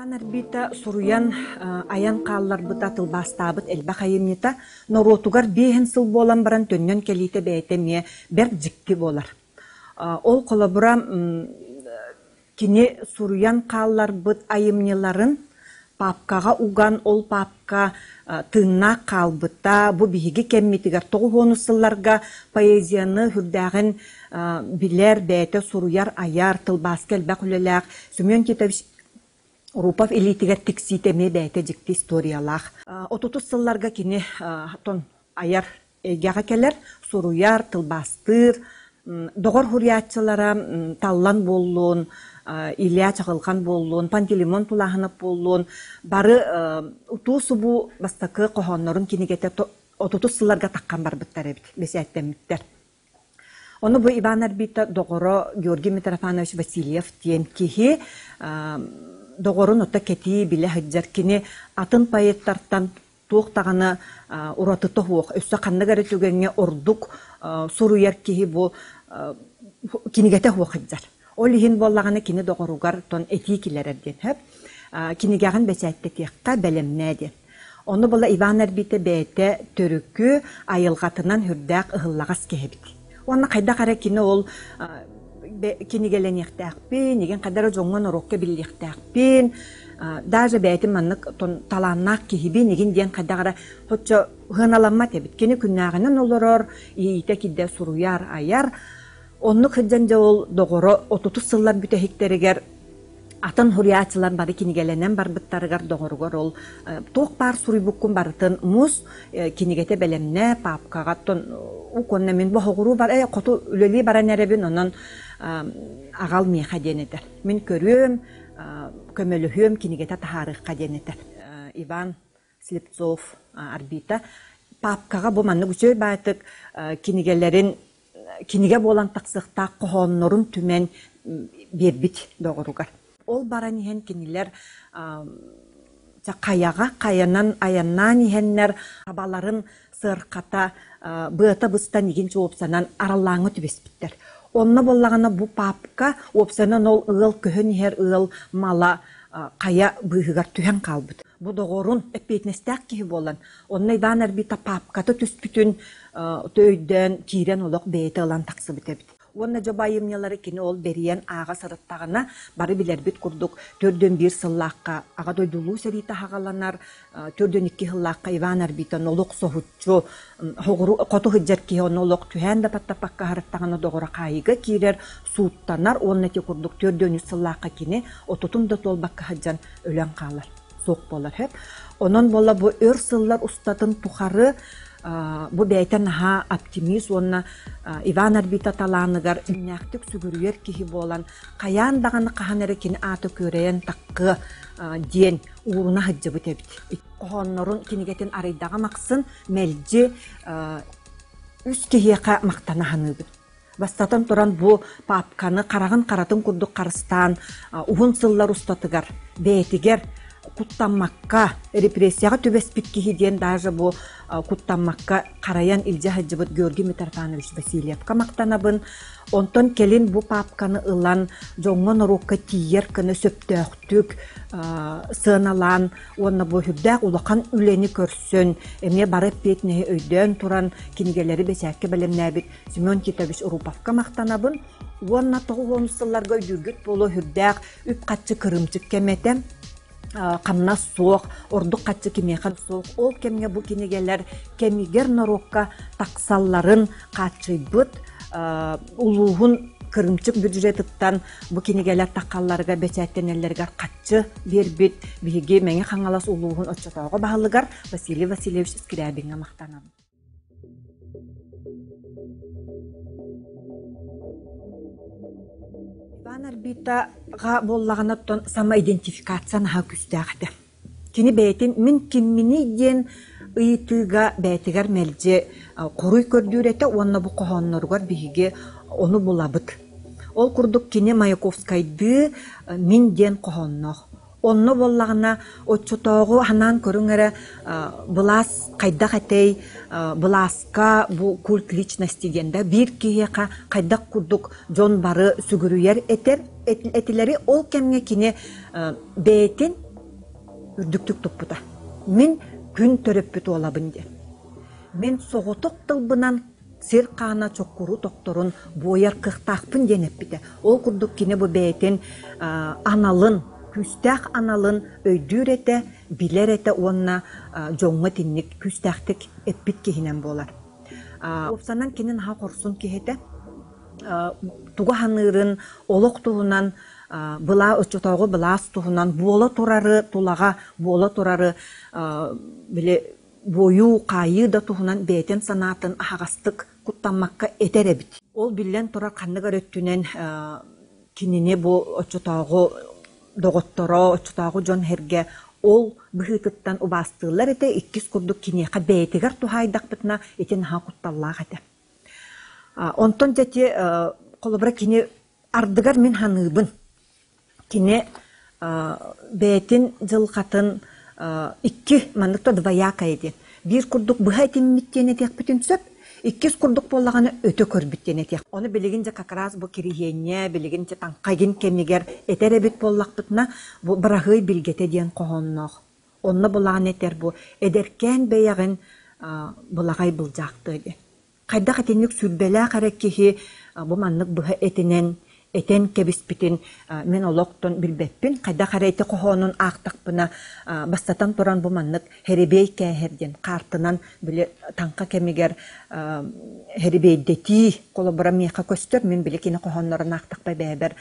Нарбита суруян аян қаллар бұта тылбастабыт әлбә қайымнета, норотугар бейхен сыл болан баран төннен келейте бәйтеме бәр жікки болар. Ол қолабыра кіне суруян қаллар бұт айымнеларын папкаға уган ол папка тынна қалбыта, бұ бейге кәмметігер тоғы хонусылларға поэзияны хүрдәғін білер бәйті суруяр аяр тылбасты әлбә құлеләқ, сүмен кетавиш Рупав элитигер текситеме бәйте жикти историялах. Отутус сылларга кини тон аяр эгяға келер, суруяр, тылбастыр, доғыр хуриятчылара таллан болуын, Илья чағылған болуын, Пантелеймон тулағынып болуын, бары утусу бұ бастакы қоғанларын кинигете отутус сылларга таққан бар бұттар әбіт, бесі әттеміттер. Оны бұ Иван Арбита доғыры Георгий Митрофанович Васильев тен кихи доғырын ота кети біле хаджаркini атын пайеттартан туықтағаны ұратыты хуық. Өсі қаннығары түгенге ордук суруяр кихи бұл кинигете хуық хаджар. Ол ихин боллағаны кини доғыругар тон эти килерерден хөп. Кинигағын бәсәтті текқа бәлемнәден. Оны бола Иван Арбита бәйті төрүккі айылғатынан хүрдәк ұғыллағас кехебіт. Оны қайда қара кини ол кинигелен яқтақпен, неген қадары жоңған орокке біліқтақпен, даже бәйтім маннық таланнақ кехебен, неген ден қадағыра хотча ғаналанма тәбіт. Кені күннағынан олырыр, ейті кедде суруяр, аяр. Онны қыджан жа ол доғыры 30 сыллар бүтәхіктерігер атын хуриятчылар бары кинигеленен бар бұттарығар доғырығар ол тоқ бар суруй бұққын барытын мұз кинигете бәлемне папкағаттын ұқонна мен бұғыру бар, қоту үлелі баран әребін онын ағал меха денетер. Мен көрім, көмөліхім кинигете тахарыққа денетер. Иван Слепцов Арбита папкаға бұл манны күшөй байтық киниге болан тақсықта қоғонларын түмен бербіт доғыруғар. Ол баран ихен кинилер қаяға, қаянан, аяннан ихеннер абаларын сырқата бұйата бұстан егенші опсанан аралаңы түбеспіттер. Онна боллағана бұ папка опсанан ол ұғыл көхін ихер ұғыл мала қая бұйығар түхен қалбыд. Бұ доғырын әппейтнестәк кейі болан. Онна Иван Арбита папкаты түспітін төйден кейрен олық бейті ұлан тақсы бітебіді. Онна жобайымнелары кені ол бериен аға сарыттағына бары білербет күрдік. Төрден бір сыллаққа аға дойдулу сәриті хағаланар, төрден 2 сыллаққа Иван Арбитан олық соғытчу, қоту хыджар кейі оны олық түхән да паттапаққа харыттағына доғыра қайығы кейрер суыттанар. Онна те күрдік төрден 3 сыллаққа кені отутын да толбаққа хыджан өлен қалар, соқ болар. Онын бола бұ өр сыллар ұстатын тұқары bu beyten ha optimist onna Iván Arbita talanıgar ünnäktük sügürüyer kihi bolan kayan dağını kahanere kini atı köreyen takkı diyen uğruna hıccı tebit. Qohonnorun kinigeten araydağa maqsın melci üst kihiyaka maqtana hanıbı. Bastatan turan bu papkanı qarağın qaratın kurduk qarıstan uğun sıllar ustatıgar beytiger kuttanmakka repressiyaga tübespit kihidien даже bu kuttanmakka karayan ilce hacıbıt Georgий Митрофанович Васильевка maqtanabın onton kelin bu papkanı ılan jongon orokka tiyer kını söptöktük sığınalan onna bu hübdäk ulaqan üleni körsün emne barıp betnehi öydön turan kinigeleri besäkke belemnäbit Semyon Kitovich Urupovka maqtanabın onna toğu onusıllarga öydürgüt bolu hübdäk üp qatçı kırımçık kemetem Qamna soğuk, orduk qatçı kimeğen soğuk, ol kemge bu kinigeler kemiger norokka taqsalların qatçıybıt, uluğun kırımçık büdjetittan bu kinigeler taqallarga beçättenellerge qatçı berbit, bihige menge xangalas uluğun otçatauga bahalıgar Vasiliy Vasilyevich Skriabinga maqtanam. Иван Арбитаға боллағанаттан самоидентификацияны ха күстәғді. Кені бәйтін мен кеммені ден ұйытыға бәйтігер мәлде құруй көрдүреті, онына бұ қоғанларғар бігіге оны бұлабыд. Ол күрдік кені Маяковскайды мен ден қоғанлақ. Онны боллағына отчутоғы ханан көріңері бұлас қайдақ әтей, бұласқа бұл культ личности дегенде бір кейеқа қайдақ күрдік жон бары сүгірүйер әтілері ол кәмге кені бәйтін үрдіктік тұппыда. Мен күн төріппіт олабынде. Мен соғытық тылбынан сер қана чоққұру тоқторын бойар қықтақпын денеппіде. Ол күрдік кені бұл бәйтін аналын, күстәқ аналын өйдүр әті, білер әті онына жоңғы тіннік күстәқтік әппіт кейінен болар. Опсанан кенін ха қорсын кейеті, туға ханырын, олық туғынан, бұла өтчетауғы бұлас туғынан, болы тұрары, тулаға болы тұрары, бойу, қайы да туғынан бәйтен санатын ағастық құттанмаққа етер әбіт. Ол білен тұрар қанығар өттінен кеніне бұл өтчетауғы доғыттыра, өтчетауғы жон herge ол бұхытыттан ұбастығылар әті, иккіз күрдік кенеқа бәйтігер тухайдақ бітіна етен ха құтталлақ әті. Онтон жәте қолыбыра кене ардығар мен ханыбын. Кене бәйтін жылқатын икки мандықта дваяка еді. Bir күрдік бұға әтемметтен әтек бүтін сөп, иккіз күрдік болағаны өте көрбіттен әтек. Оны білігінше қақыраз бұл керігенне, білігінше таңқайын кемегер әтер әбіт болақ бұтына бұл бірағый білгеті ден қоғаннақ. Онны болағын әтер бұл әдеркен бәяғын болағай бұл жақты еді. Қайдақ әтенлік сүрбелі қарек кехи бұл маңнық бұға әтінен Этен кебиспитин мен олоқтон билбеппин, қайда қарайты қоғанын ақтақпына бастатан тұран бұманнық херебей кәхерден, қартынан біле таңқа кемегер херебейдети қолыбыра меқа көстер, мен біле кені қоғанларын ақтақпай бәбір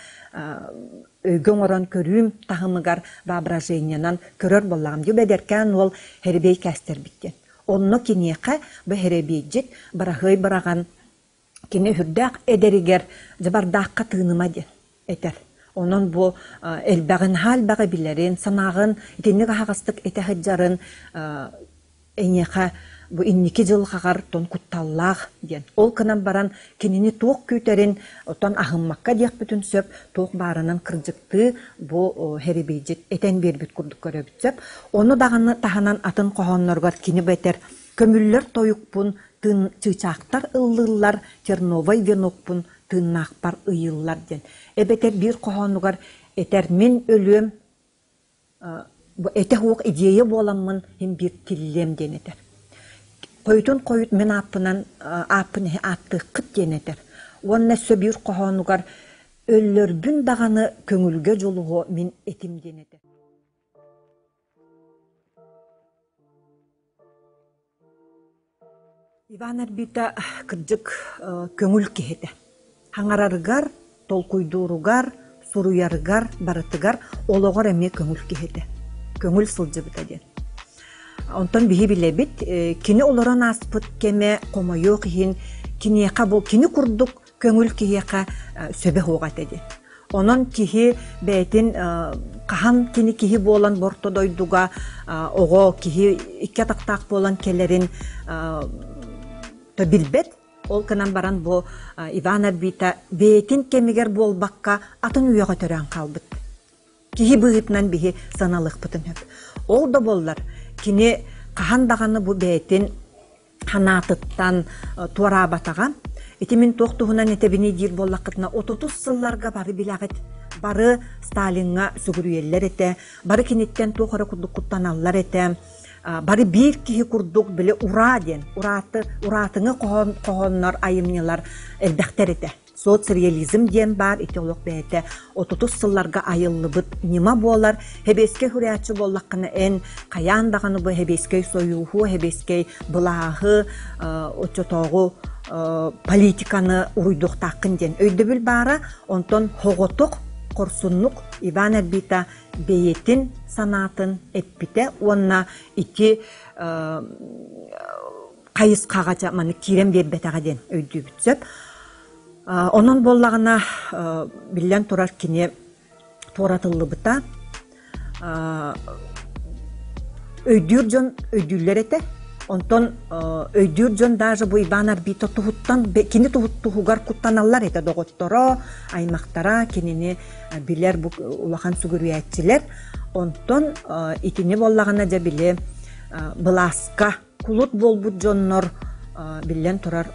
өйгөн оран көрім тағымығар бабражейнянан көрір болағым. Дю бәдеркен ол херебей кәстер біттен. Онны кенеқа бұл херебейджет барағый бараған Кені хүрдәк әдерігер жабардаққа тығыныма ден әтер. Онын бұл әлбәғін хал бағы білерін, санағын, етенік ағастық әтәхід жарын әнеқа бұл иннекі жылғағар тон құтталлақ ден. Ол кынан баран кенені тоқ көтерін, отан ағыммаққа дек бүтін сөп, тоқ барынан кіржікті бұл херебейджет әтен бербіт күрдік көрі бүтсөп. Оны дағаны тағанан атын қоғанларғар кені бәтер көміллер тойықпын, тын чычақтар ыллылар, терновай венокпын, тыннақпар ыйыллар ден. Әбетер бір қоғануғар әтер мен өлем, әтек оқ идея боламын, hem бір тиллем ден әтер. Қойытын қойыт мен апынан атты қыт ден әтер. Онна сөбір қоғануғар өллер бүн дағаны көңілге жолуғы мен әтім ден әтер. Иван Арбита кырдык көңіл кехеті. Хаңарарыгар, толкуйдуругар, суруярыгар, барытыгар олоғар әме көңіл кехеті. Көңіл сылжы бұта ден. Онтан бігі біле біт, кені оларан аспыт кеме қомайо қиын, кені қабыл, кені күрдік көңіл кехеқа сөбе хоғат әді. Онан кихи бәйтін қахан кені кихи болан борто дойдуға, оғы кихи икке тақтақ болан келерін білбет, ол кынан баран бұл Иван Арбита бейтін кемегер бол баққа атын үйеға төрен қалбыт. Кихи бұғытынан бігі саналық бұтын өп. Ол да боллар, кені қағандағаны бұл бейтін ханатыттан туара батаған, етемен тоқтуғынан етебіне дир боллақытына 30 сылларға бары білағыт, бары Сталинға сүгірүйелер еті, бары кенеттен тоқыры құттан аллар еті, бары бір кихи күрдік білі ұра ден, ұратыңы қоғанлар, айымнелар әлбәқтер еті. Социализм ден бар, итеолог бәйті, 30 сылларға айылы бұд нема болар, хебеске хүрәтші боллаққыны ән, қаяндағаны бұл хебеске сойуғы, хебеске бұлағы, отчотоғы политиканы ұруйдықтақын ден. Өйді біл бары, онтон хоғытық, қорсынлық Иван Арбита бейетін санатын әппіте, онна ити кайыс кагача маны кирем бербетага ден өйдүү бүтсөп. Онон боллагына биллен турар кине торатыллыбыта өйдүр жон өйдүллер эте. Онтон өйдүр жон даже бу Иван Арбито тухуттан кини тухугар куттаналлар эте доготторо, аймактара кинини билер бу улахан сугуруячилер. Онтон итини боллагына жа биле быласка кулут болбут жоннор биллен турар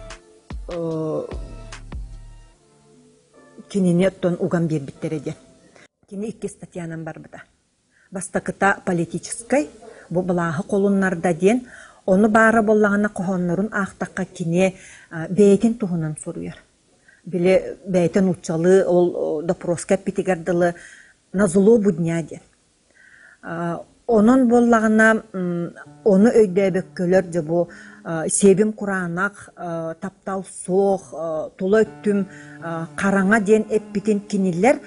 кинини оттон уган бербиттереде. Кини 2 статьянан барбыта. Бастакыта политической бу былаһы колуннарда ден оны бары боллагына кохоннорун ахтакка кине бейтин тухунан соруяр. Биле бейтин учалы ол допроска питигардылы назулу будня ден. Онон боллагына оны өйдөбөккөлөр же бу себим куранак таптал соох тула өттүм караңа ден эппитин кинилер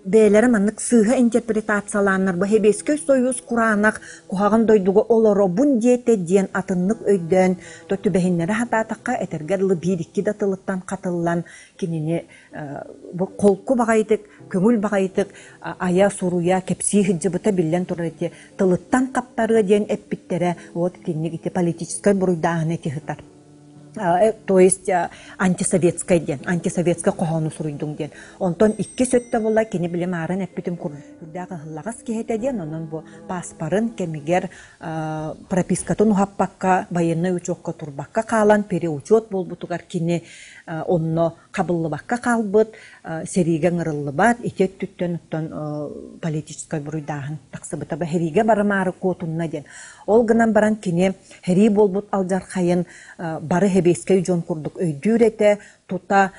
бээлери маннык сыыха интерпретацияланар бу Хебескөй союз куранак кухаган дойдуго олоро бун диете диен атыннык өйдөн төтүбехиннери хатаатакка этергерлы бирикки да тылыттан катыллан кинини бу колку багайтык көңүл багайтык ая суруя кепси хыджыбыта биллен турати тылыттан каптары диен эппиттере вот киннигите политической буруйдааны тихытар. То есть антисоветская ден, антисоветская кохону суруйдуң ден. Онтон 2 сөттө болла кини билем арын эппитим курдагы хыллагас кихете ден, онон бу паспарын кемигер пропискатын ухаппакка, военный учетка турбакка калан, переучет болбутугар кини онно кабыллыбакка калбыт, сериге ңырыллыбат, итет түттөн оттон политической буруйдагын таксыбыта ба хериге барымары котунна ден. Ол гынан баран кини хери болбут алжархайын бары Хебескөй жон курдук өйдүрете тута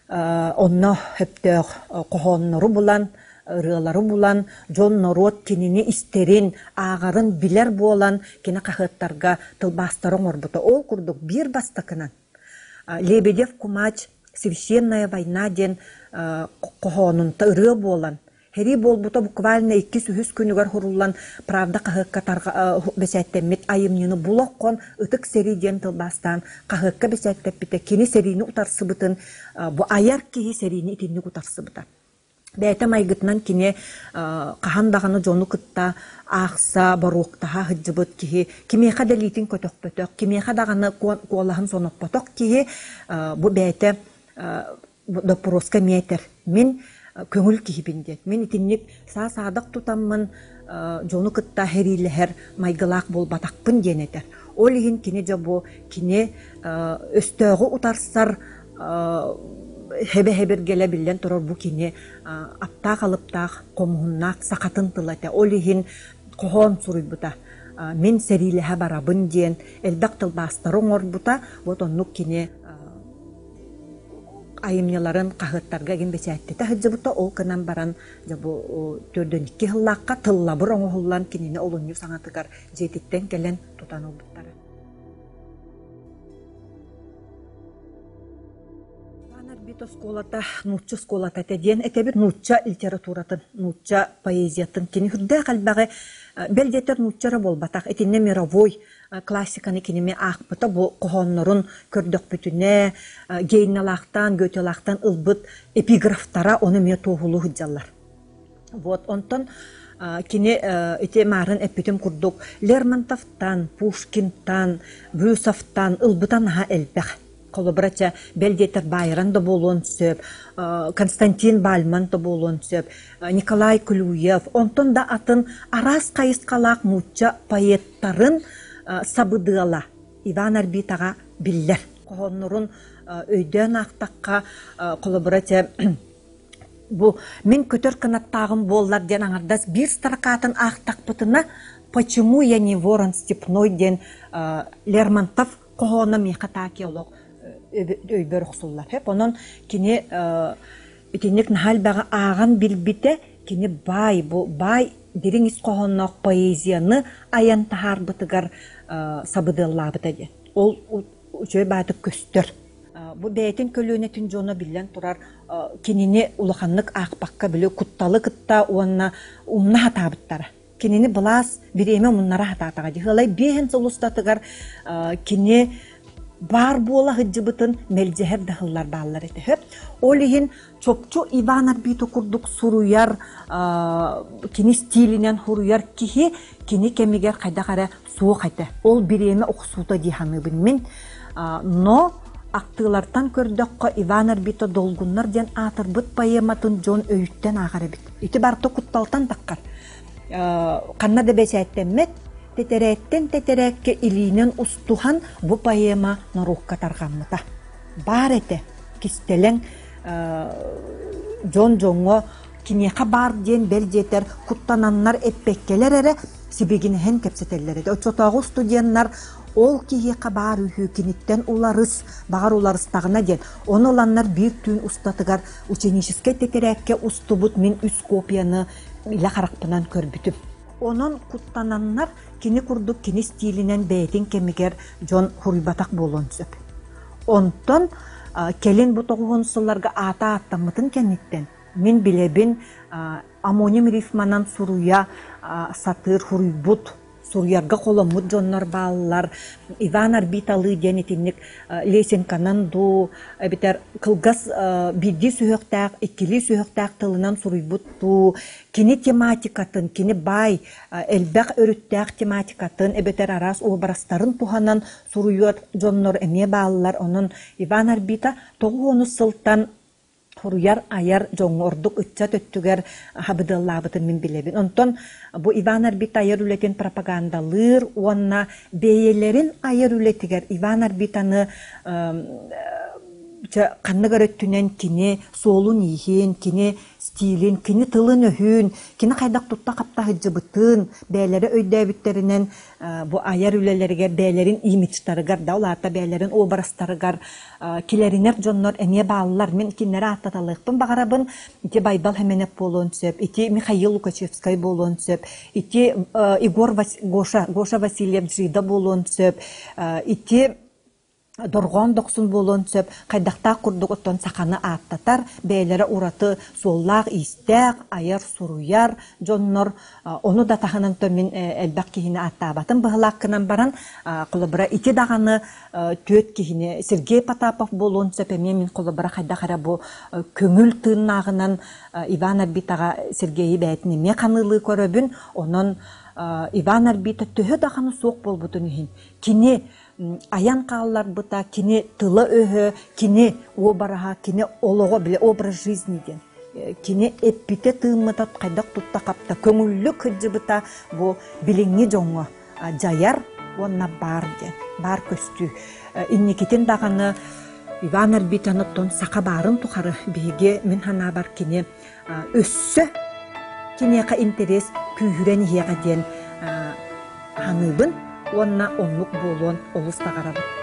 онно хөптөк кохоннору булан рыалары булан жон норот кинини истерин агарын билер болан кини кахыттарга тылбастарын орбута ол курдук бир бастакынан Лебедев кумач священная война ден кохонун тыры болан хери болбута буквально 2-3 күнүгөр хуруллан правда кахыкка тарга бесеттемит айымныны булоккон ытык сери ден тылбастан кахыкка бесеттеппите кини серини утарсыбытын бу аяр кии серини итинни утарсыбыта. Бәйті майгытынан кини қахандағаны жону кытта ақса баруқтаға хыджыбыт кихи кимеха далитин көтөк-пөтөк кимеха дағаны куалахын соноппоток кихи бу бәйті допроска метр мен көңіл кихипинден мен итинник саадық тутаммын жону кытта херилехер майгылақ бол батақпын денетер ол егін кини жабу кини өстөғі утарсар хебе-хебер геле билен турар бу кини аптақ алыптақ комуыннақ сақатын тылате ол егін кохон суруйбута мен серилеха барабын ден элбақ тылбастарын орбута вот оннук кини айымняларын қағыттарға ген бесәттеті хыджыбыта ол кынан баран жабу төрдөнікке хыллаққа тыллабыр оңғылан кинини олыню саңатыгар жетиттен келен тутаныл бұттары. Бито сколата, нучча сколата теден, этебир нучча литературатын, нучча поэзиятын, кини хүрдэ қалбағы белдетер нуччара болбатақ, этинне мировой классиканы кинеме ақпыта, бұл қоғоннорын көрдік бүтіне, гейналақтан, гөтелақтан ылбыт эпиграфтара оны ме тоғылу хүджалар. Вот, онтон кини эти марын эпитим курдук Лермонтовтан, Пушкинтан, Брюсовтан ылбытан ха элбэх. Колобрача белдетер Байран да болуын сөп, Константин Бальман да болуын сөп, Николай Клюев, онтон да атын арас қайысқалақ мучча поэттарын сабыдыала Иван Арбитаға биллер. Қоғоннырын өйден ақтаққа колобрача бу мен көтөр канаттағым боллар ден аңардас бір старкатын ақтақ бұтына почему я не ворон степной ден Лермонтов қоғона меқатаки олық өйбөр құсулар. Хеп онон кини итинник нахал бага аған билбите кини бай бу бай диреңис қоғоннақ поэзияны аян тахар бытыгар сабыдыллабыта де. Ол жөй байтып көстөр. Бу бәйтін көлөнетін жоны билен турар кинини улаханлык ақпаққа білі кутталы кытта уанна умна хатабыттара. Кинини былас биреме муннара хататаға. Дихалай бейін сұлыстатыгар кини бар буола хыджыбытын мелжехер дахыллар баалар эте. Олихин чопчу Иван Арбито курдук суруяр кини стилинен хуруяр кихи кини кемигер кайда кара суок айта. Ол биреме оксута диханыбын мен. Но актылартан көрдөккө Иван Арбито долгуннар ден атырбыт поэматын жон өйттен агарабит. Ити барто кутталтан таккар. Канна дебесеттеммет тетерекке илинен устухан бу поэма норукка таргаммыта. Бар эте кистелен жон жоңго кинеха бар ден бел жетер куттананнар эппеккелер эре сибигинен кепсетеллер. Очотогу студенттар ол киһиэхэ баар үһүү киниттен уларыс, бағар уларыстағына ден. Оны оланнар bir түйін устатыгар ученическе тетерекке устубут мен үс копияны иле харақпынан көрбүтүм. Онон куттананнар кини курдук кини стилинен бәйтин кемигер жон хуруйбатак болон сөп. Онтон келин бу тоғуғынсыларға ата аттамытын кенниттен. Мен билебин амоним рифманан суруя сатыр хуруйбут Сурьярга коломут жоннор баалар, Иван Арбиталы денетинник Лесенканан ду, битер кылгас бидди сүйөктәк, иккили сүйөктәк тылынан суруйбут ду, кини тематикатын, кини бай, элбәк өрүттәк тематикатын, битер арас обрастарын туханан суруйор жоннор эме баалар, онун Иван Арбита тоғуону сылтан Хуруяр аяр жоңордук ытча төттүгер хабыдыллабытын мен билебин. Онтон бу Иван Арбита аяр үлетен пропагандалыр, онна бейелерин аяр үлетигер Иван Арбитаны канны көрөттүнен кини солун ийхин, кини стилин, кини тылын өһүн, кини кайдак тутта капта хыджыбытын, бээлери өйдөбүттеринен бу аяр үлелерге бээлерин имиджтарыгар да уларта бээлерин образтарыгар килеринер жоннор эне бааллар мен киннери аттаталыкпын багарабын ити Байбал Хеменеп болон сөп, ити Михаил Лукачевский болон сөп, ити Игор Гоша Васильев Жида болон сөп, ити Доргон доксун болон сөп, кайдакта курдук оттон саканы аттатар, бээлери ураты соллаак истек, аяр суруяр, жоннор, onu да таханан төмин элбак кихини аттабатын быхылаккынан баран, кулыбыра ити даганы төт кихини Сергей Потапов болон сөп, мен кулыбыра кайдакара бу көңүл тыыннагынан Иван Арбитага Сергейи бәйтini ме канылы көрөбүн, онон Иван Арбита төһө даганы соок болбутун ихин. Кини аян кааллар быта, кини тыла өһө, кини обараха, кини олого биле образ жизни ден. Кини эппите тыыммыта кайдак тутта капта көңүллү кыджыбыта бу билиңи жоңго жаяр онна бар ден. Бар көстү. Инникитин даганы Иван Арбитаныттон сака барын тухары биге мен хана бар кини өссө кинека интерес күйүрен хига ден ханыбын онна онлук болуон олустагарабыт.